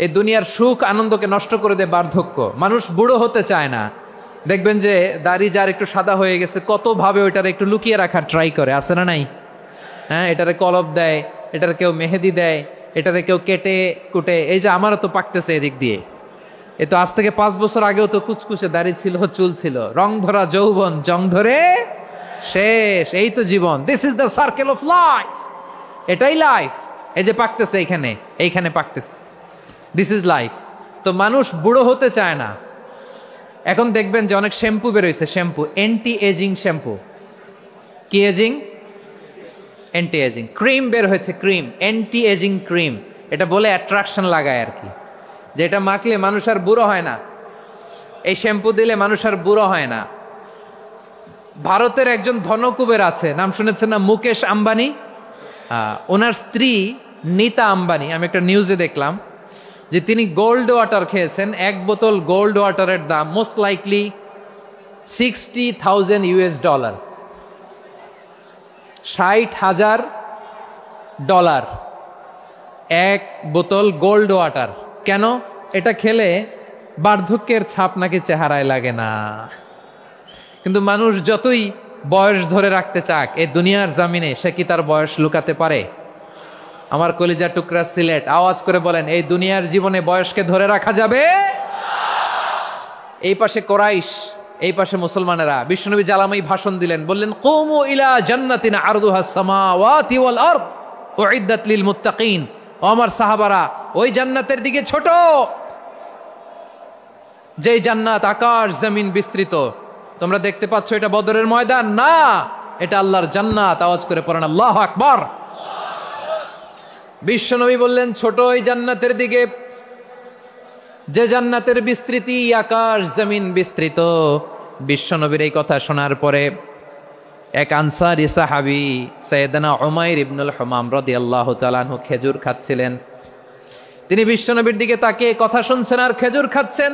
এই দুনিয়ার সুখ আনন্দকে নষ্ট করে দেয় বার্ধক্য। মানুষ বুড়ো হতে চায় না। দেখবেন যে দাড়ি যার একটু সাদা হয়ে গেছে কত ভাবে ওইটারে একটু লুকিয়ে রাখার ট্রাই করে, আছে না নাই? হ্যাঁ, এটারে কলপ দেয়, এটারে কেউ মেহেদি দেয়, এটারে কেউ কেটে কুটে। এই যে আমারও তো পাকতেছে এদিক দিয়ে, এ তো আজ থেকে 5 বছর আগেও তো কুচকুচে দাড়ি ছিল, চুল ছিল, রং ধরা যৌবন জং ধরে শেষ। এই তো জীবন, this is the circle of life, এটাই লাইফ। এই যে পাকতেছে এইখানে পাকতেছে, দিস ইজ লাইফ। তো মানুষ বুড়ো হতে চায় না। এখন দেখবেন যে অনেক শ্যাম্পু বেরোইছে, শ্যাম্পু অ্যান্টি এজিং শ্যাম্পু। কি এজিং? Anti ageing. ক্রিম বের হয়েছে, ক্রিম অ্যান্টি এজিং ক্রিম। এটা বলে অ্যাট্রাকশন লাগায় আর কি, যে এটা মাখলে মানুষ আর বুড়ো হয় না, এই শ্যাম্পু দিলে মানুষ আর বুড়ো হয় না। ভারতের একজন ধনকুবের আছে, নাম শুনেছেন না? মুকেশ আম্বানি। ওনার স্ত্রী নীতা আম্বানি, আমি একটা নিউজে দেখলাম যে তিনি গোল্ড ওয়াটার খেয়েছেন। 1 বোতল গোল্ড ওয়াটারের দাম মোস্ট লাইকলি $60,000 $60,000 1 বোতল গোল্ড ওয়াটার। কেন? এটা খেলে বার্ধক্যের ছাপ নাকি চেহারায় লাগে না। কিন্তু মানুষ যতই বয়স ধরে রাখতে চাক এই দুনিয়ার জামিনে, সে কি তার বয়স লুকাতে পারে? আমার কলিজা টুকরা সিলেট, আওয়াজ করে বলেন, এই দুনিয়ার জীবনে বয়সকে ধরে রাখা যাবে? এই পাশে কোরাইশ, এই পাশে মুসলমানেরা। বিশ্বনবী জালামাই ভাষণ দিলেন, বললেন, কুমু ইলা জান্নাতিন আরদুহাস সামাওয়াতি ওয়াল আরদ উইদ্দাত লিল মুত্তাকিন। ও আমার সাহাবারা, ওই জান্নাতের দিকে ছোট, যে জান্নাত আকাশ জমিন বিস্তৃত। তোমরা দেখতে পাচ্ছ এটা বদরের ময়দান না, এটা আল্লাহর জান্নাত। আওয়াজ করে পড়েন আল্লাহু আকবার। বিশ্বনবী বললেন, ছোট ওই জান্নাতের দিকে, যে জান্নাতের বিস্তৃতি আকাশ জমিন বিস্তৃত। বিশ্বনবীর এই কথা শোনার পরে এক আনসারী সাহাবী সাইয়েদনা উমাইর ইবনুল হুমাম রাদিয়াল্লাহু তাআলা আনহু খেজুর খাচ্ছিলেন। তিনি বিশ্বনবীর দিকে তাকিয়ে কথা শুনছেন আর খেজুর খাচ্ছেন।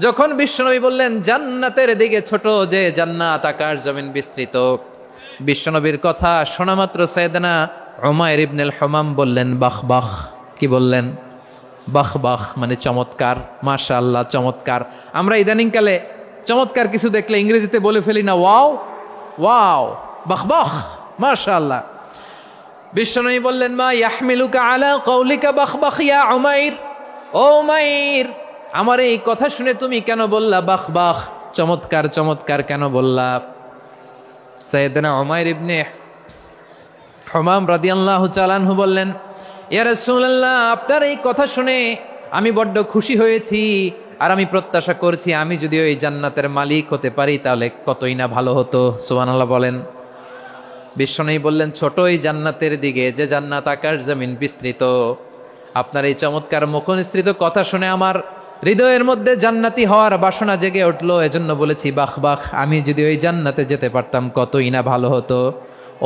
যখন বিশ্বনবী বললেন জান্নাতের দিকে ছোট, যে জান্নাত আকাশ জমিন বিস্তৃত, বিশ্বনবীর কথা শোনা মাত্র সাইয়েদনা উমাইর ইবনুল হুমাম বললেন বাহ বাহ। কি বললেন? বাহ বাহ, মানে চমৎকার, মাশাআল্লাহ, চমৎকার। আমরা ইদানিংকালে চমৎকার কিছু দেখলে ইংরেজিতে বলে ফেলি না, ওয়াও ওয়াও, বাহ বাহ, মাশাআল্লাহ। বিশ্বনবী বললেন, মা ইয়াহমিলুকা আলা কওলিকা বাহ বাহ ইয়া উমাইর। ও উমাইর, আমার এই কথা শুনে তুমি কেন বললা বাহ বাহ, চমৎকার চমৎকার কেন বললা? সাইয়েদনা উমাইর ইবনে হুমাম রাদিয়াল্লাহু তাআলা আনহু বললেন, ইয়া রাসূলুল্লাহ, আপনার এই কথা শুনে আমি বড্ড খুশি হয়েছি, আর আমি প্রত্যাশা করছি আমি যদি ওই জান্নাতের মালিক হতে পারি তাহলে কতই না ভালো হতো। সুবহানাল্লাহ বলেন। বিশ্বনবী বললেন, ছোট ওই জান্নাতের দিকে, যে জান্নাত আকাশ জমিন বিস্তৃত। আপনার এই চমৎকার মুখনিসৃত কথা শুনে আমার হৃদয়ের মধ্যে জান্নাতি হওয়ার বাসনা জেগে উঠলো, এজন্য বলেছি বাহ বাহ, আমি যদি ওই জান্নাতে যেতে পারতাম কতই না ভালো হতো।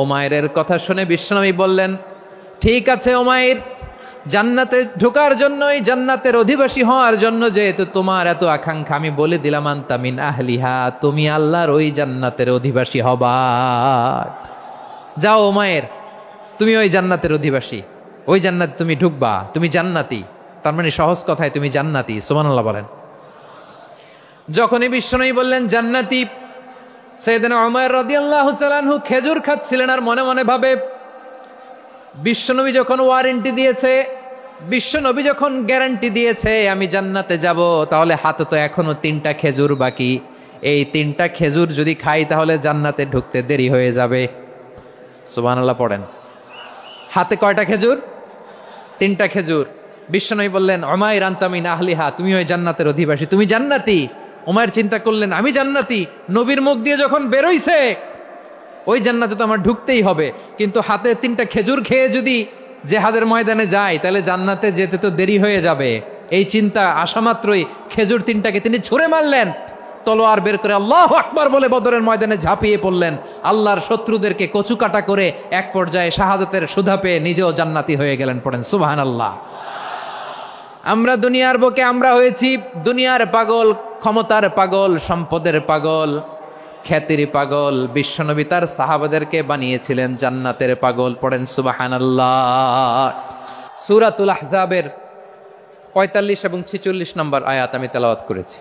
উমাইরের কথা শুনে বিশ্বনবী বললেন, ঠিক আছে উমাইর, জান্নাতে ঢোকার জন্য, এই জান্নাতের অধিবাসী হওয়ার জন্য যেহেতু তোমার এত আকাঙ্ক্ষা, আমি বলে দিলাম আনতা মিন আহলিহা, তুমি আল্লাহর ওই জান্নাতের অধিবাসী হবা। যাও উমাইর, তুমি ওই জান্নাতের অধিবাসী, ওই জান্নাতে তুমি ঢুকবা, তুমি জান্নাতি। তার মানে সহজ কথায় তুমি জান্নাতি। সুবহানাল্লাহ বলেন। যখনই বিশ্বনবী বললেন জান্নাতি, সাইয়েদনা উমাইর রাদিয়াল্লাহু তাআলা আনহু খেজুর খাচ্ছিলেন আর মনে মনে ভাবে, বিশ্বনবী যখন ওয়ারেন্টি দিয়েছে, বিশ্বনবী যখন গ্যারান্টি দিয়েছে আমি জান্নাতে যাব, তাহলে হাতে তো এখনো 3টা খেজুর বাকি। এই 3টা খেজুর যদি খাই তাহলে জান্নাতে ঢুকতে দেরি হয়ে যাবে। সুবহানাল্লাহ পড়েন। হাতে কয়টা খেজুর? 3টা খেজুর। বিশ্বনবী বললেন, উমাইর আনতা মিন আহলিহা, তুমি ওই জান্নাতের অধিবাসী, তুমি জান্নাতি। উমাইর চিন্তা করলেন, আমি জান্নাতি, নবীর মুখ দিয়ে যখন বেরোইছে ওই জান্নাতে তো আমার ঢুকতেই হবে, কিন্তু হাতে 3টা খেজুর খেয়ে যদি জিহাদের ময়দানে যাই তাহলে জান্নাতে যেতে তো দেরি হয়ে যাবে। এই চিন্তা আসা মাত্রই খেজুর 3টাকে তিনি ছুঁড়ে মারলেন, তলোয়ার বের করে আল্লাহু আকবার বলে বদরের ময়দানে ঝাঁপিয়ে পড়লেন। আল্লাহর শত্রুদেরকে কচুকাটা করে এক পর্যায়ে শাহাদাতের সুধা পেয়ে নিজেও জান্নাতি হয়ে গেলেন। পড়েন সুবহানাল্লাহ। আমরা দুনিয়ার বুকে আমরা হয়েছি দুনিয়ার পাগল, ক্ষমতার পাগল, সম্পদের পাগল, খ্যাতির পাগল। বিশ্বনবী তার সাহাবাদেরকে বানিয়েছিলেন জান্নাতের পাগল। পড়েন সুবহানাল্লাহ। সূরাতুল আহজাবের 45 এবং 46 নম্বর আয়াত আমি তেলাওয়াত করেছি,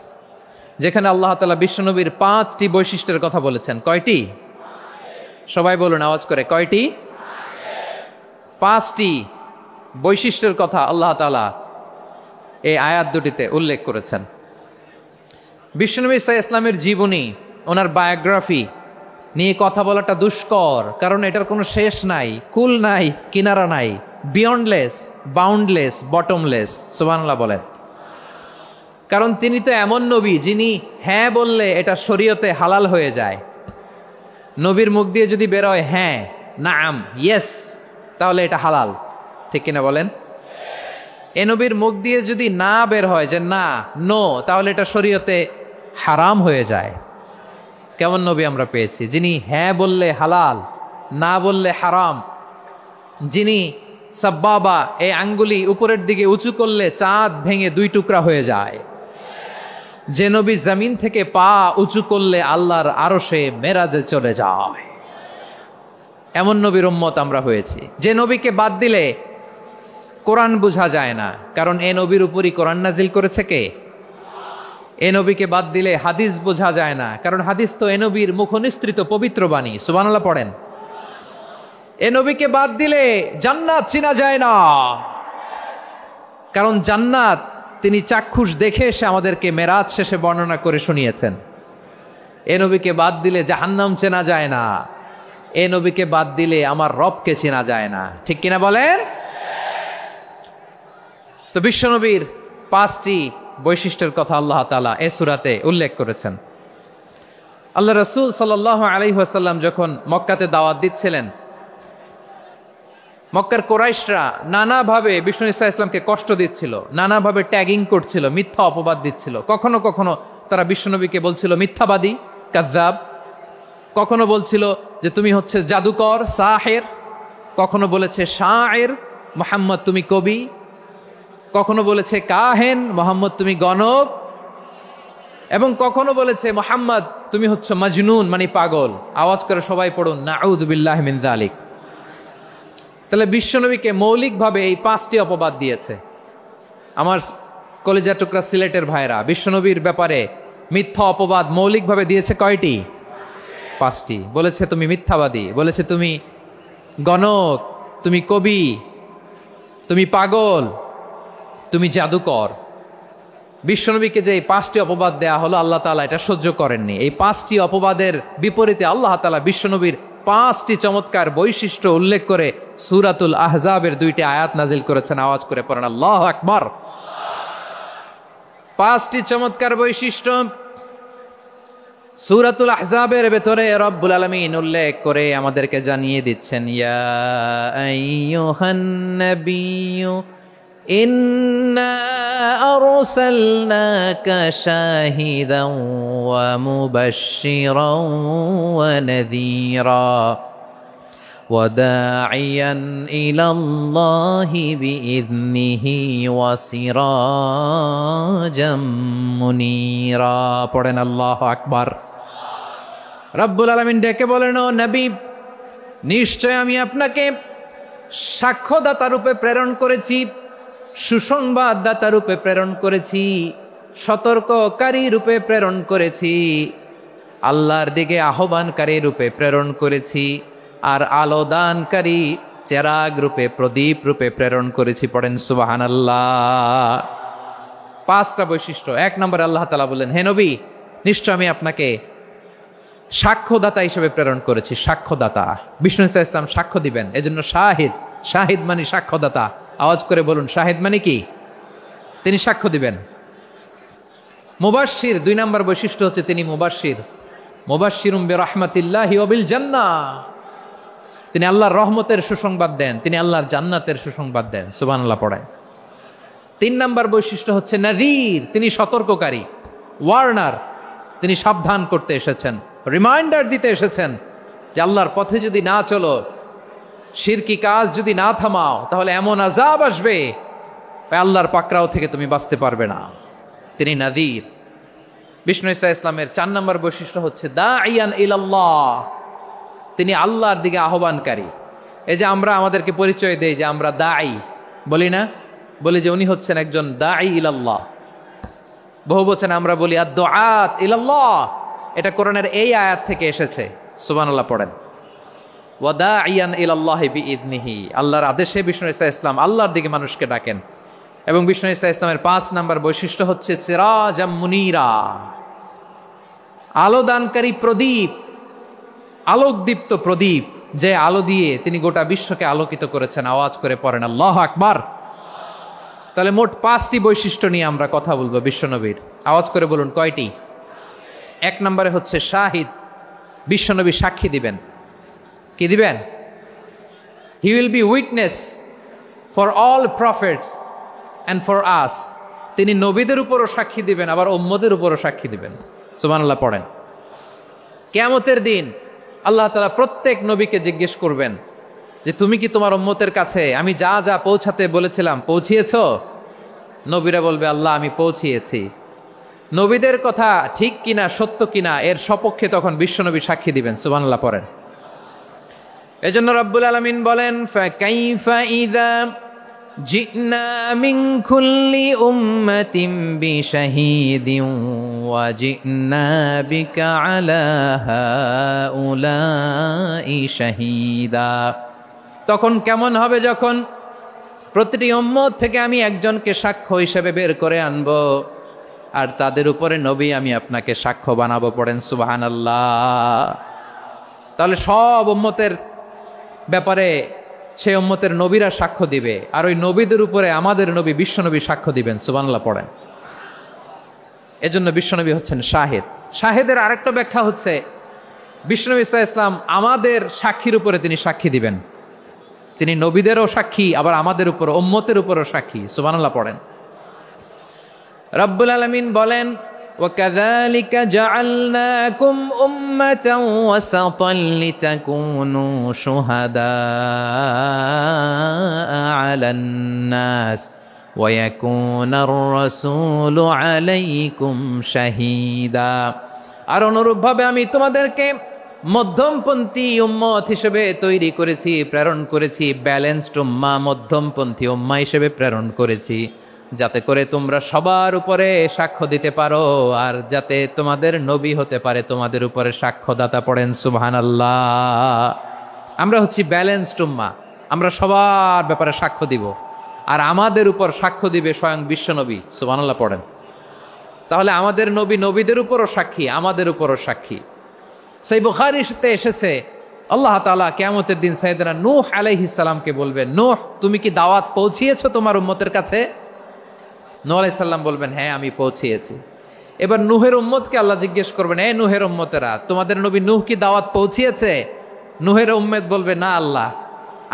যেখানে আল্লাহ তাআলা বিশ্বনবীর 5টি বৈশিষ্ট্যের কথা বলেছেন। কয়টি? সবাই বলুন আওয়াজ করে, কয়টি? 5টি বৈশিষ্ট্যের কথা আল্লাহ তাআলা এই আয়াত দুটিতে উল্লেখ করেছেন। বিশ্বনবী সাল্লাল্লাহু আলাইহি ওয়াসাল্লামের জীবনী, ওনার বায়োগ্রাফি নিয়ে কথা বলাটা দুষ্কর, কারণ এটার কোনো শেষ নাই, কুল নাই, কিনারা নাই, বিয়ন্ডলেস, বাউন্ডলেস, বটমলেস। সুবহানাল্লাহ বলেন। কারণ তিনি তো এমন নবী যিনি হ্যাঁ বললে এটা শরীয়তে হালাল হয়ে যায়। নবীর মুখ দিয়ে যদি বেরোয় হ্যাঁ, নাম, ইয়েস, তাহলে এটা হালাল। ঠিক কিনা বলেন? এ নবীর মুখ দিয়ে যদি না বের হয় যে না, নো, তাহলে এটা শরীয়তে হারাম হয়ে যায়। কেমন নবী আমরা পেয়েছি, যিনি হ্যাঁ বললে হালাল, না বললে হারাম, যিনি সাব্বাবা, এই আঙ্গুলি উপরের দিকে উঁচু করলে চাঁদ ভেঙে 2 টুকরা হয়ে যায়, যে নবী জমিন থেকে পা উঁচু করলে আল্লাহর আরশে মেরাজে চলে যায়, এমন নবীর উম্মত আমরা হয়েছি। যে নবীকে বাদ দিলে কোরআন বোঝা যায় না, কারণ এ নবীর উপরই কোরআন নাজিল করেছে কে? এ নবীকে বাদ দিলে হাদিস বোঝা যায় না, কারণ হাদিস তো এ নবীর মুখনিসৃত পবিত্র বাণী। সুবহানাল্লাহ পড়েন। এ নবীকে বাদ দিলে জান্নাত চিনা যায় না, কারণ জান্নাত তিনি চাক্ষুষ দেখে এসে আমাদেরকে মেরাজ শেষে বর্ণনা করে শুনিয়েছেন। এ নবীকে বাদ দিলে জাহান্নাম চেনা যায় না, এ নবীকে বাদ দিলে আমার রবকে চেনা যায় না। ঠিক কিনা বলেন? তো বিশ্বনবীর 5টি বৈশিষ্ট্যের কথা আল্লাহ তাআলা এই সূরাতে উল্লেখ করেছেন। আল্লাহ রাসূল সাল্লাল্লাহু আলাইহি ওয়াসাল্লাম যখন মক্কাতে দাওয়াত দিচ্ছিলেন, মক্কার কুরাইশরা নানাভাবে বিষ্ণু ঈসা ইসলামকে কষ্ট দিচ্ছিল, নানাভাবে ট্যাগিং করছিল, মিথ্যা অপবাদ দিচ্ছিল। কখনো কখনো তারা বিশ্বনবীকে বলছিল মিথ্যাবাদী, কাযযাব। কখনো বলছিল যে তুমি হচ্ছে জাদুকর, সাহের। কখনো বলেছে শায়ের, মুহাম্মদ তুমি কবি। কখনো বলেছে কাহেন, মুহাম্মদ তুমি গণক। এবং কখনো বলেছে মুহাম্মদ তুমি হচ্ছে মাজনুন, মানে পাগল। আওয়াজ করে সবাই পড়ুন নাউযু বিল্লাহি মিন যালিক। তাহলে বিশ্বনবীকে মৌলিকভাবে এই 5টি অপবাদ দিয়েছে। আমার কলেজা টুকরা সিলেটের ভাইরা, বিশ্বনবীর ব্যাপারে মিথ্যা অপবাদ মৌলিকভাবে দিয়েছে কয়টি? 5টি। বলেছে তুমি মিথ্যাবাদী, বলেছে তুমি গণক, তুমি কবি, তুমি পাগল, তুমি জাদুকর। বিশ্বনবীকে যে এই 5টি অপবাদ দেয়া হলো, আল্লাহ তাআলা এটা সহ্য করেননি। এই 5টি অপবাদের বিপরীতে আল্লাহ তাআলা বিশ্বনবীর 5টি চমৎকার বৈশিষ্ট্য উল্লেখ করে সূরাতুল আহজাবের 2টি আয়াত নাজিল করেছেন। আওয়াজ করে পড়েন আল্লাহু আকবার। 5টি চমৎকার বৈশিষ্ট্য সূরাতুল আহজাবের ভেতরে রব্বুল আলামিন উল্লেখ করে আমাদেরকে জানিয়ে দিচ্ছেন, ইয়া আইয়ুহান নাবিয়্যু ইন্না আরসালনাকা শাহিদান ওয়া মুবাশশিরান ওয়া নাযীরা ওয়া দাঈয়ান ইলাল্লাহি বিইযনিহি ওয়া সিরাজাম মুনীরা। পড়েন আল্লাহু আকবার। রব্বুল আলামিন ডেকে বলেন, ও নবী, নিশ্চয় আমি আপনাকে সাক্ষ্যদাতা রূপে প্রেরণ করেছি, সুসংবাদদাতা রূপে প্রেরণ করেছি, সতর্ককারী রূপে প্রেরণ করেছি, আল্লাহর দিকে আহ্বানকারী রূপে প্রেরণ করেছি, আর আলোদানকারী চেরাগ রূপে, প্রদীপ রূপে প্রেরণ করেছি। পড়েন সুবহানাল্লাহ। 5টা বৈশিষ্ট্য। 1 নম্বরে আল্লাহ তাআলা বললেন, হে নবী, নিশ্চয় আমি আপনাকে সাক্ষ্যদাতা হিসেবে প্রেরণ করেছি। সাক্ষ্যদাতা, বিষ্ণু ঈসা ইসলাম সাক্ষ্য দিবেন, এজন্য শাহিদ। শাহিদ মানে সাক্ষ্যদাতা। আওয়াজ করে বলুন, শাহিদ মানে কি? তিনি সাক্ষ্য দিবেন। মুবাশশির, 2 নম্বর বৈশিষ্ট্য হচ্ছে তিনি মুবাশশির। মুবাশশিরুম বিরাহমাতিল্লাহি ওয়া বিল জান্নাহ। তিনি আল্লাহর রহমতের সুসংবাদ দেন, তিনি আল্লাহর জান্নাতের সুসংবাদ দেন। সুবহানাল্লাহ পড়েন। 3 নম্বর বৈশিষ্ট্য হচ্ছে নাযীর, তিনি সতর্ককারী, ওয়ার্নার। তিনি সাবধান করতে এসেছেন, রিমাইন্ডার দিতে এসেছেন যে আল্লাহর পথে যদি না চলো, শিরকি কাজ যদি না থামাও, তাহলে এমন আযাব আসবে আল্লাহর পাকড়াও থেকে তুমি বাঁচতে পারবে না। তিনি নাযীর। বিষ্ণু ঈসা ইসলামের 4 নম্বর বৈশিষ্ট্য হচ্ছে দাঈয়ান ইলাল্লাহ, তিনি আল্লাহর দিকে আহ্বানকারী। এই যে আমরা আমাদেরকে পরিচয় দেই যে আমরা দাঈ, বলি না বলি যে উনি হচ্ছেন একজন দাঈ ইলাল্লাহ। বহু বচনে আমরা বলি আদ-দুআত ইলাল্লাহ, এটা কোরআনের এই আয়াত থেকে এসেছে। সুবহানাল্লাহ পড়েন। ওয়া দাঈয়ান ইলাল্লাহি বিইذনিহি, আল্লাহর আদেশে বিষ্ণু ঈসা ইসলাম আল্লাহর দিকে মানুষকে ডাকেন। এবং বিষ্ণু ঈসা ইসলামের 5 নাম্বার বৈশিষ্ট্য হচ্ছে সিরাজাম মুনীরা, আলোদানকারী প্রদীপ, আলোকদীপ্ত প্রদীপ, যে আলো দিয়ে তিনি গোটা বিশ্বকে আলোকিত করেছেন। আওয়াজ করে পড়েন আল্লাহু আকবার। তাহলে মোট 5টি বৈশিষ্ট্য নিয়ে আমরা কথা বলবো বিশ্বনবীর। আওয়াজ করে বলুন কয়টি? 1 নম্বরে হচ্ছে শাহিদ, বিশ্বনবী সাক্ষী দিবেন। কি দিবেন? He will be witness for all prophets and for us. তিনি নবীদের উপরও সাক্ষী দিবেন, আবার উম্মতের উপরও সাক্ষী দিবেন। সুবহানাল্লাহ পড়েন। কিয়ামতের দিন আল্লাহ তাআলা প্রত্যেক নবীকে জিজ্ঞেস করবেন যে তুমি কি তোমার উম্মতের কাছে আমি যা যা পৌঁছাতে বলেছিলাম পৌঁছিয়েছো? নবীরা বলবে আল্লাহ আমি পৌঁছিয়েছি। নবীদের কথা ঠিক কিনা, সত্য কিনা, এর সপক্ষে তখন বিশ্বনবী সাক্ষী দিবেন। সুবহানাল্লাহ পড়েন। এজন্য রব্বুল আলামিন বলেন ফাকাইফা ইযা জিনা মিন কুল্লি উম্মাতিন বিশাহীদিন ওয়া জিনা বিকা আলা হাউলাই শাহীদা। তখন কেমন হবে যখন প্রতিটি উম্মত থেকে আমি একজনকে সাক্ষ্য হিসেবে বের করে আনব, আর তাদের উপরে নবী আমি আপনাকে সাক্ষ্য বানাবো। পড়েন সুবহানাল্লাহ। তাহলে সব উম্মতের ব্যাপারে সেই উম্মতের নবীরা সাক্ষ্য দিবে, আর ওই নবীদের উপরে আমাদের নবী বিশ্বনবী সাক্ষ্য দিবেন। সুবহানাল্লাহ পড়েন। এজন্য বিশ্বনবী হচ্ছেন শাহেদ। শাহেদের আরেকটা ব্যাখ্যা হচ্ছে বিশ্বনবী সাল্লাল্লাহু আলাইহি ওয়াসাল্লাম আমাদের সাক্ষীর উপরে তিনি সাক্ষী দিবেন। তিনি নবীদেরও সাক্ষী, আবার আমাদের উপর উম্মতের উপরও সাক্ষী। সুবহানাল্লাহ পড়েন। রব্বুল আলামিন বলেন وَكَذَلِكَ جَعَلْنَاكُمْ أُمَّةً وَسَطًا لِتَكُونُوا شُهَدَاءَ عَلَى النَّاسِ وَيَكُونَ الرَّسُولُ عَلَيْكُمْ شَهِيدًا। আর অনুরূপভাবে আমি তোমাদেরকে মধ্যমপন্থী উম্মত হিসেবে তৈরি করেছি, প্রেরণ করেছি। ব্যালেন্সড উম্মাহ, মধ্যমপন্থী উম্মাহ হিসেবে প্রেরণ করেছি, যাতে করে তোমরা সবার উপরে সাক্ষ্য দিতে পারো, আর যাতে তোমাদের নবী হতে পারে তোমাদের উপরে সাক্ষ্যদাতা। পড়েন সুবহানাল্লাহ। আমরা হচ্ছি ব্যালেন্সড উম্মাহ, আমরা সবার ব্যাপারে সাক্ষ্য দিব, আর আমাদের উপর সাক্ষ্য দিবে স্বয়ং বিশ্বনবী। সুবহানাল্লাহ পড়েন। তাহলে আমাদের নবী নবীদের উপরও সাক্ষী, আমাদের উপরও সাক্ষী। সেই বুখারীতে এসেছে আল্লাহ তাআলা কিয়ামতের দিন সাইয়েদনা নূহ আলাইহিস সালামকে বলবেন, নূহ তুমি কি দাওয়াত পৌঁছিয়েছো তোমার উম্মতের কাছে? নূহ আলাইহিস সালাম বলবেন হ্যাঁ আমি পৌঁছিয়েছি। এবার নূহের উম্মতকে আল্লাহ জিজ্ঞেস করবেন, এ নূহের উম্মতেরা তোমাদের নবী নূহ কি দাওয়াত পৌঁছিয়েছে? নূহের উম্মত বলবে না আল্লাহ,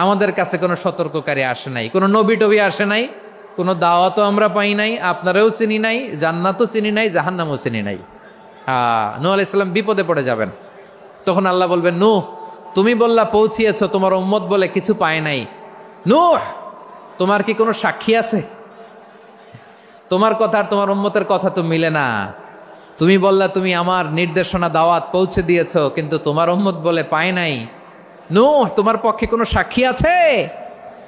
আমাদের কাছে কোনো সতর্ককারী আসে নাই, কোনো নবী টবি আসে নাই, কোনো দাওয়াতও আমরা পাই নাই, আপনারাও চিনি নাই, জান্নাতও চিনি নাই, জাহান্নামও চিনি নাই। নূহ আলাইহিস সালাম বিপদে পড়ে যাবেন। তখন আল্লাহ বলবেন নূহ তুমি বললা পৌঁছিয়েছো, তোমার উম্মত বলে কিছু পায় নাই। নূহ তোমার কি কোনো সাক্ষী আছে? তোমার কথা আর তোমার উম্মতের কথা তো মিলে না। তুমি বললা তুমি আমার নির্দেশনা দাওয়াত পৌঁছে দিয়েছো, কিন্তু তোমার উম্মত বলে পায় নাই। নূহ তোমার পক্ষে কোনো সাক্ষী আছে?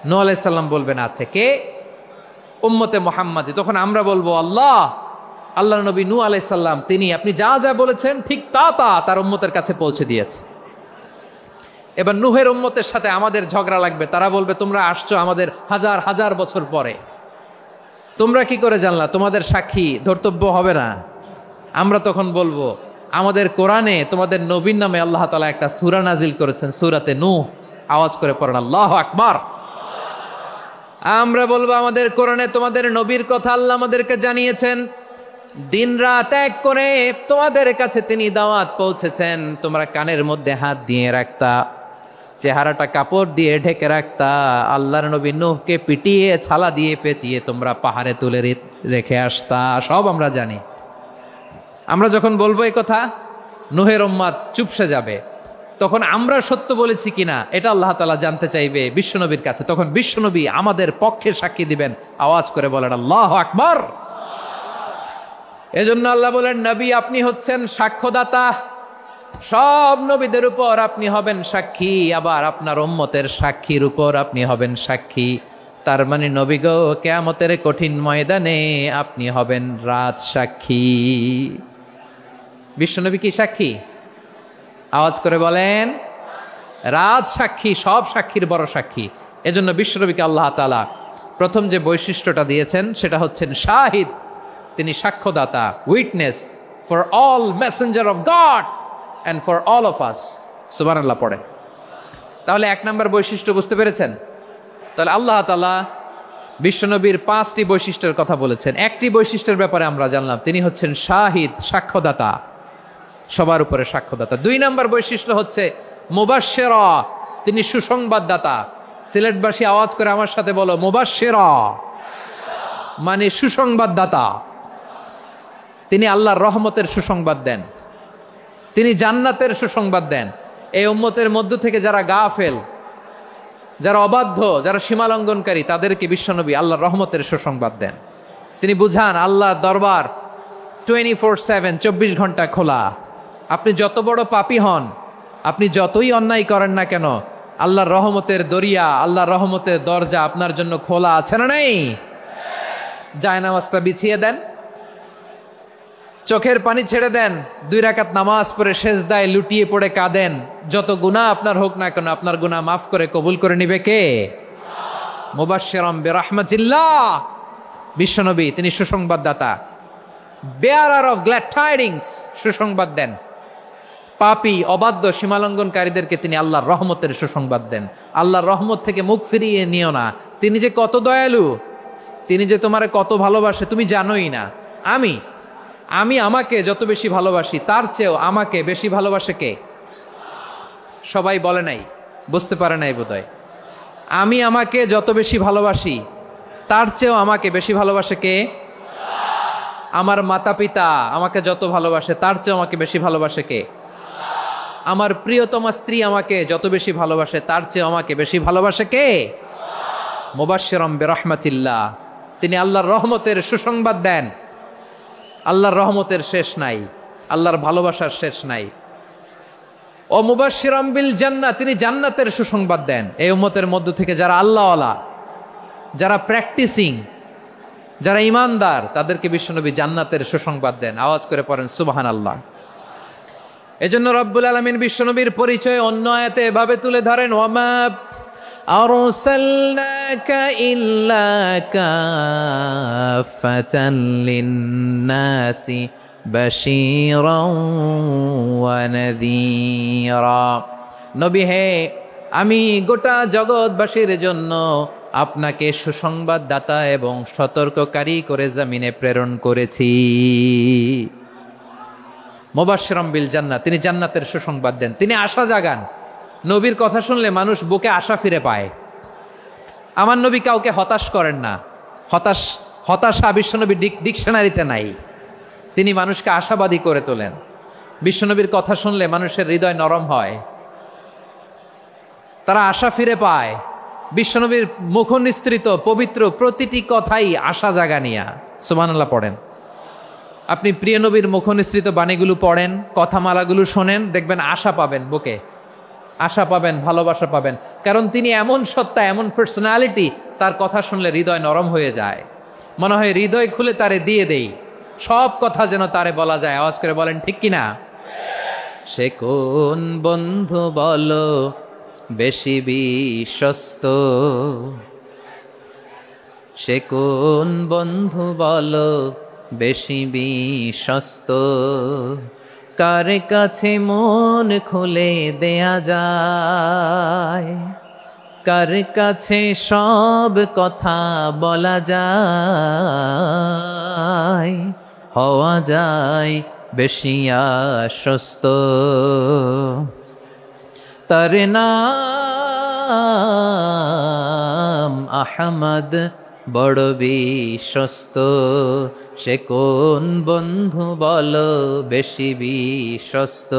নূহ আলাইহিস সালাম বলবেন আছে। কে? উম্মতে মুহাম্মাদি। তখন আমরা বলবো আল্লাহ, আল্লাহর নবী নূহ আলাইহিস সালাম তিনি আপনি যা যা বলেছেন ঠিক তা তার উম্মতের কাছে পৌঁছে দিয়েছে। এবার নূহের উম্মতের সাথে আমাদের ঝগড়া লাগবে। তারা বলবে তোমরা আসছো আমাদের হাজার হাজার বছর পরে, তোমরা কি করে জানলা? তোমাদের সাক্ষী ধর্তব্য হবে না? আমরা তখন বলবো আমাদের কোরআনে তোমাদের নবীর নামে আল্লাহ তাআলা একটা সূরা নাজিল করেছেন, সূরাতে নূহ। আওয়াজ করে পড়েন আল্লাহু আকবার। আমরা বলবো আমাদের কোরআনে তোমাদের নবীর কথা আল্লাহ আমাদেরকে জানিয়েছেন, দিন রাত এক করে তোমাদের কাছে তিনি দাওয়াত পৌঁছেছেন। তোমরা কানের মধ্যে হাত দিয়ে রাখতা, চেহারাটা কাপড় দিয়ে ঢেকে রাখতা, আল্লাহর নবী নূহকে পিটিয়ে ছালা দিয়ে পেঁচিয়ে তোমরা পাহাড়ে তুলে রেখে আসতা। সব আমরা জানি। আমরা যখন বলবো এই কথা, নূহের উম্মত চুপসে যাবে। তখন আমরা সত্য বলেছি কিনা এটা আল্লাহ তাআলা জানতে চাইবে বিশ্বনবীর কাছে। তখন বিশ্বনবী আমাদের পক্ষে সাক্ষী দিবেন। আওয়াজ করে বলেন আল্লাহু আকবার। এজন্য আল্লাহ বলেন নবী আপনি হচ্ছেন সাক্ষ্যদাতা, সব নবীদের উপর আপনি হবেন সাক্ষী, আবার আপনার উম্মতের সাক্ষীর উপর আপনি হবেন সাক্ষী। তার মানে নবী গো, কিয়ামতের কঠিন ময়দানে আপনি হবেন রাজ সাক্ষী। বিশ্বনবী কি সাক্ষী? আওয়াজ করে বলেন, রাজ সাক্ষী, সব সাক্ষীর বড় সাক্ষী। এজন্য বিশ্বনবীকে আল্লাহ তাআলা প্রথম যে বৈশিষ্ট্যটা দিয়েছেন সেটা হচ্ছেন শাহিদ। তিনি সাক্ষ্যদাতা, witness for all messenger of God and for all of us. সুবহানাল্লাহ পড়ে। তাহলে এক নম্বর বৈশিষ্ট্য বুঝতে পেরেছেন? তাহলে আল্লাহ তাআলা বিশ্বনবীর 5টি বৈশিষ্ট্যের কথা বলেছেন। একটি বৈশিষ্ট্যের ব্যাপারে আমরা জানলাম, তিনি হচ্ছেন শাহিদ, সাক্ষ্যদাতা, সবার উপরে সাক্ষ্যদাতা। 2 নম্বর বৈশিষ্ট্য হচ্ছে মুবাশশিরা, তিনি সুসংবাদদাতা। সিলেটবাসী আওয়াজ করে আমার সাথে বলো, মুবাশশিরা মানে সুসংবাদদাতা। তিনি আল্লাহর রহমতের সুসংবাদ দেন, তিনি জান্নাতের সুসংবাদ দেন। এই উম্মতের মধ্য থেকে যারা গাফেল, যারা অবাধ্য, যারা সীমালঙ্ঘনকারী, তাদেরকে বিশ্বনবী আল্লাহর রহমতের সুসংবাদ দেন। তিনি বুঝান আল্লাহর দরবার 24/7, 24 ঘন্টা খোলা। আপনি যত বড় পাপী হন, আপনি যতই অন্যায় করেন না কেন, আল্লাহর রহমতের দরিয়া, আল্লাহর রহমতের দরজা আপনার জন্য খোলা আছে না নেই? জায়নামাজটা বিছিয়ে দেন, চোখের পানি ছেড়ে দেন, 2 রাকাত নামাজ পড়ে সেজদায় লুটিয়ে পড়ে কাঁদেন। যত গুনাহ আপনার হোক না কেন, আপনার গুনাহ মাফ করে কবুল করে নিবে কে? মুবাশশিরাম বিরাহমাতিল্লাহ। বিশ্বনবী তিনি সুসংবাদদাতা, বেয়ারার অফ গ্ল্যাড টাইডিংস, সুসংবাদ দেন। পাপী, অবাধ্য, সীমালঙ্ঘনকারীদেরকে তিনি আল্লাহর রহমতের সুসংবাদ দেন। আল্লাহর রহমত থেকে মুখ ফিরিয়ে নিও না। তিনি যে কত দয়ালু, তিনি যে তোমারে কত ভালোবাসে তুমি জানোই না। আমি আমাকে যত বেশি ভালোবাসি, তার চেয়েও আমাকে বেশি ভালোবাসে কে? সবাই বলে নাই, বুঝতে পারে নাই বোধহয়। আমি আমাকে যত বেশি ভালোবাসি, তার চেয়েও আমাকে বেশি ভালোবাসে কে? আমার মাতা পিতা আমাকে যত ভালোবাসে, তার চেয়েও আমাকে বেশি ভালোবাসে কে? আমার প্রিয়তমা স্ত্রী আমাকে যত বেশি ভালোবাসে, তার চেয়েও আমাকে বেশি ভালোবাসে কে? মুবাশশিরাম বিরাহমাতিল্লাহ, তিনি আল্লাহর রহমতের সুসংবাদ দেন। আল্লাহর রহমতের শেষ নাই, আল্লাহর ভালোবাসার শেষ নাই। ও মুবাশশিরাম বিল জান্নাহ, তিনি জান্নাতের সুসংবাদ দেন। এই উম্মতের মধ্য থেকে যারা আল্লাহওয়ালা, যারা প্র্যাকটিসিং, যারা ইমানদার, তাদেরকে বিশ্বনবী জান্নাতের সুসংবাদ দেন। আওয়াজ করে পড়েন সুবহানাল্লাহ। এজন্য রব্বুল আলামিন বিশ্বনবীর পরিচয় অন্য আয়াতে এভাবে তুলে ধরেন, ওয়ামা আরসালনাকা ইল্লা কাফাতান লিন্নাসি বাশীরাও ওয়া নাযীরা। নবী হে, আমি গোটা জগৎবাসীর জন্য আপনাকে সুসংবাদদাতা এবং সতর্ককারী করে জমিনে প্রেরণ করেছি। মুবাশশিরাম বিল জান্নাহ, তিনি জান্নাতের সুসংবাদ দেন, তিনি আশা জাগান। নবীর কথা শুনলে মানুষ বুকে আশা ফিরে পায়। আমার নবী কাউকে হতাশ করেন না। হতাশা বিশ্বনবীর ডিকশনারিতে নাই। তিনি মানুষকে আশাবাদী করে তোলেন। বিশ্বনবীর কথা শুনলে মানুষের হৃদয় নরম হয়, তারা আশা ফিরে পায়। বিশ্বনবীর মুখ নিঃসৃত পবিত্র প্রতিটি কথাই আশা জাগানিয়া। সুবহানাল্লাহ পড়েন। আপনি প্রিয় নবীর মুখ নিঃসৃত বাণীগুলো পড়েন, কথামালাগুলো শোনেন, দেখবেন আশা পাবেন, বুকে আশা পাবেন, ভালোবাসা পাবেন। কারণ তিনি এমন সত্তা, এমন পার্সোনালিটি, তার কথা শুনলে হৃদয় নরম হয়ে যায়। মনে হয় হৃদয় খুলে তারে দিয়ে দেই, সব কথা যেন তারে বলা যায়। আওয়াজ করে বলেন ঠিক কিনা? সে কোন বন্ধু বলো বেশি বিশ্বস্ত, সে কোন বন্ধু বলো বেশি বিশ্বস্ত, কার কাছে মন খুলে দেয়া যায়, কার কাছে সব কথা বলা যায়, হওয়া যায় বেশি আশ্বস্ত। তার নাম আহমদ, বড় বিশ্বস্ত। সে কোন বন্ধু বলো বেশি বিশ্বস্ত,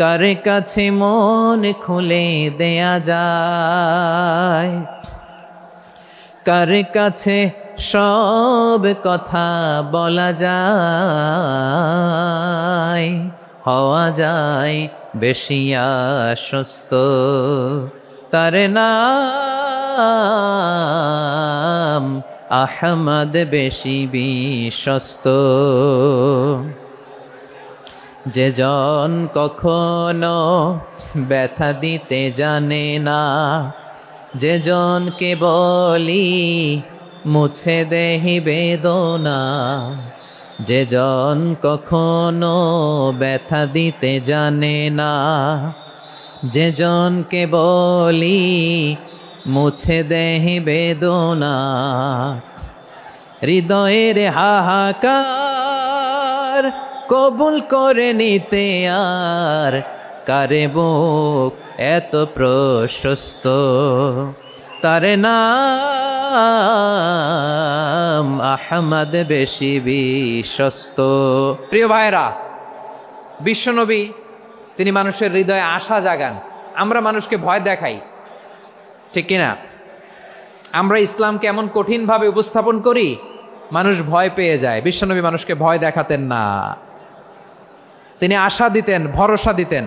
কার কাছে মন খুলে দেয়া যায়, কার কাছে সব কথা বলা যায়, হওয়া যায় বেশি আশ্বস্ত। তার নাম নাম আহমদ বেশি বিশ্বস্ত। যে জন কখনো ব্যথা দিতে জানে না, যে জনকে বলি মুছে দেহি বেদনা, যে জন কখনো ব্যথা দিতে জানে না, যে জনকে বলি মুছে দেহি বেদনা, হৃদয়ের হাহাকার কবুল করে নিতে আর কারে বুক এত প্রশস্ত। তার নাম আহমদ বেশি বিশ্বস্ত। প্রিয় ভাইরা, বিশ্বনবী তিনি মানুষের হৃদয়ে আশা জাগান। আমরা মানুষকে ভয় দেখাই, ঠিক কিনা? আমরা ইসলামকে এমন কঠিনভাবে উপস্থাপন করি, মানুষ ভয় পেয়ে যায়। বিশ্বনবী মানুষকে ভয় দেখাতেন না, তিনি আশা দিতেন, ভরসা দিতেন।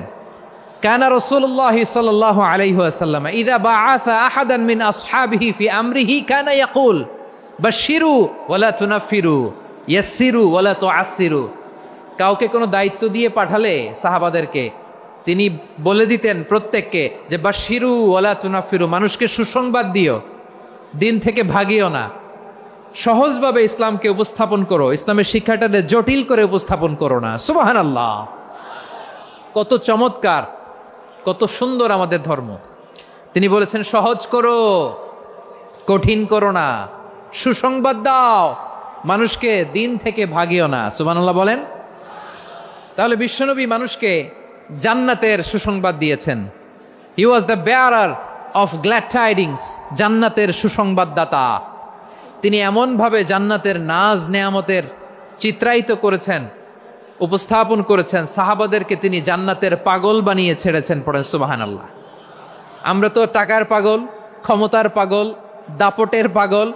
কানা রাসূলুল্লাহ সাল্লাল্লাহু আলাইহি ওয়াসাল্লাম ইযা বাআসা আহাদান মিন আসহাবিহি ফি আমরিহি কানা ইয়াকুল বাশশিরু ওয়ালা তুনাফিরু ইয়াসসিরু ওয়ালা তুআসসিরু। কাউকে কোনো দায়িত্ব দিয়ে পাঠালে সাহাবাদেরকে তিনি বলে দিতেন প্রত্যেককে যে বাশশিরু ওয়ালা তুনাফিরু, মানুষকে সুসংবাদ দিও, দিন থেকে ভাগিও না, সহজভাবে ইসলামকে উপস্থাপন করো, ইসলামের শিক্ষাটাকে জটিল করে উপস্থাপন করো না। সুবহানাল্লাহ, কত চমৎকার, কত সুন্দর আমাদের ধর্ম। তিনি বলেছেন সহজ করো, কঠিন করো না, সুসংবাদ দাও, মানুষকে দিন থেকে ভাগিও না। সুবহানাল্লাহ বলেন। তাহলে বিশ্বনবী মানুষকে জান্নাতের সুসংবাদ দিয়েছেন। He was the bearer of glad tidings, জান্নাতের সুসংবাদদাতা। তিনি এমনভাবে জান্নাতের নাজ নেয়ামতের চিত্রায়িত করেছেন, উপস্থাপন করেছেন, সাহাবাদেরকে তিনি জান্নাতের পাগল বানিয়ে ছেড়েছেন। পড়েন সুবহানাল্লাহ। আমরা তো টাকার পাগল, ক্ষমতার পাগল, দাপটের পাগল।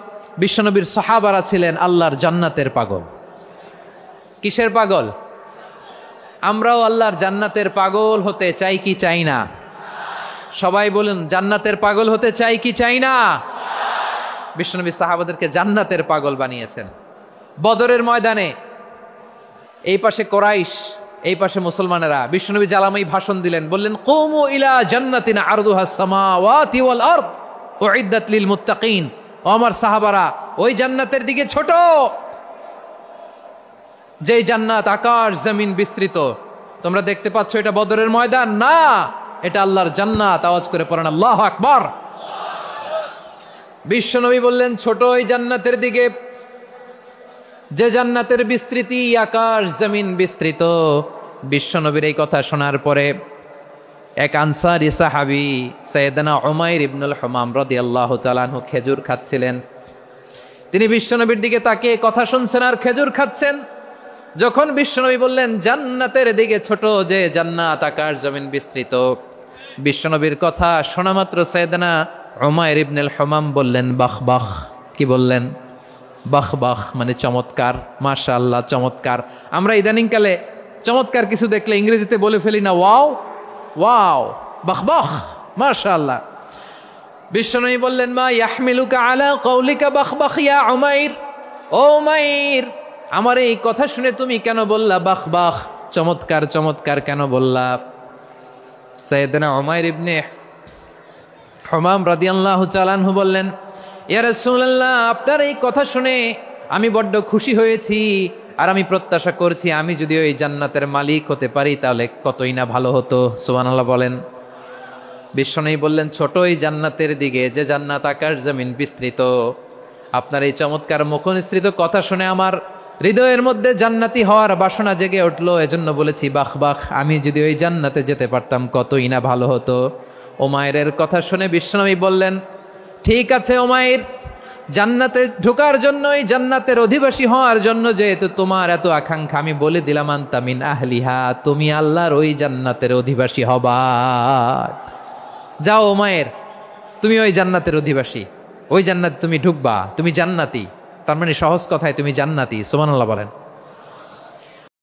বিশ্বনবীর সাহাবারা ছিলেন আল্লাহর জান্নাতের পাগল। কিসের পাগল? আমরাও আল্লাহর জান্নাতের পাগল হতে চাই কি চাই না? সবাই বলুন, জান্নাতের পাগল হতে চাই কি চাই না? বিশ্বনবী সাহাবাদেরকে জান্নাতের পাগল বানিয়েছেন। বদরের ময়দানে এই পাশে কোরাইশ, এই পাশে মুসলমানেরা। বিশ্বনবী জ্বালাময়ী ভাষণ দিলেন, বললেন কুমু ইলা জান্নাতিন আরদুহাস সামাওয়াতি ওয়াল আরদ উইদ্দাত লিল মুত্তাকিন। ও আমার সাহাবারা, ওই জান্নাতের দিকে ছোট, যেই জান্নাত আকাশ জমিন বিস্তৃত। তোমরা দেখতে পাচ্ছ এটা বদরের ময়দান না, এটা আল্লাহর জান্নাত। আওয়াজ করে পড়েন আল্লাহু আকবার। বিশ্বনবী বললেন ছোট ওই জান্নাতের দিকে, যে জান্নাতের বিস্তৃতি আকাশ জমিন বিস্তৃত। বিশ্বনবীর এই কথা শোনার পরে এক আনসারী সাহাবী সাইয়েদনা উমাইর ইবনুল হুমাম রাদিয়াল্লাহু তাআলা আনহু খেজুর খাচ্ছিলেন। তিনি বিশ্বনবীর দিকে তাকিয়ে কথা শুনছেন আর খেজুর খাচ্ছেন। যখন বিশ্বনবী বললেন জান্নাতের দিকে ছোট, যে জান্নাত আকাশ জমিন বিস্তৃত, বিশ্বনবীর কথা শোনা মাত্র সাইয়েদনা উমাইর ইবনুল হুমাম বললেন বাহ বাহ। কি বললেন? বাহ বাহ, মানে চমৎকার, মাশাআল্লাহ, চমৎকার। আমরা ইদানিংকালে চমৎকার কিছু দেখলে ইংরেজিতে বলে ফেলি না, ওয়াও ওয়াও, বাহ বাহ, মাশাআল্লাহ। বিশ্বনবী বললেন মা ইয়াহমিলুকা আলা কওলিকা বাহ বাহ ইয়া উমাইর। ও উমাইর, আমার এই কথা শুনে তুমি কেন বললা বাহ বাহ, চমৎকার চমৎকার কেন বললা? সাইয়েদনা উমাইর ইবনে হুমাম রাদিয়াল্লাহু তাআলা আনহু বললেন ইয়া রাসূলুল্লাহ, আপনার এই কথা শুনে আমি বড্ড খুশি হয়েছি, আর আমি প্রত্যাশা করছি আমি যদি ওই জান্নাতের মালিক হতে পারি তাহলে কতই না ভালো হতো। সুবহানাল্লাহ বলেন। বিশ্বনবী বললেন ছোট ওই জান্নাতের দিকে, যে জান্নাত আকাশ জমিন বিস্তৃত। আপনার এই চমৎকার মুখনিসৃত কথা শুনে আমার হৃদয়ের মধ্যে জান্নাতি হওয়ার বাসনা জেগে উঠলো, এজন্য বলেছি বাহ বাহ, আমি যদি ওই জান্নাতে যেতে পারতাম কতই না ভালো হতো। উমাইরের কথা শুনে বিশ্বনবী বললেন ঠিক আছে উমাইর, জান্নাতে ঢোকার জন্য, এই জান্নাতের অধিবাসী হওয়ার জন্য যেহেতু তোমার এত আকাঙ্ক্ষা, আমি বলে দিলাম আনতা মিন আহলিহা, তুমি আল্লাহর ওই জান্নাতের অধিবাসী হবা। যাও উমাইর, তুমি ওই জান্নাতের অধিবাসী, ওই জান্নাতে তুমি ঢুকবা, তুমি জান্নাতি। তার মানে সহজ কথায় তুমি জান্নাতি। সুবহানাল্লাহ বলেন।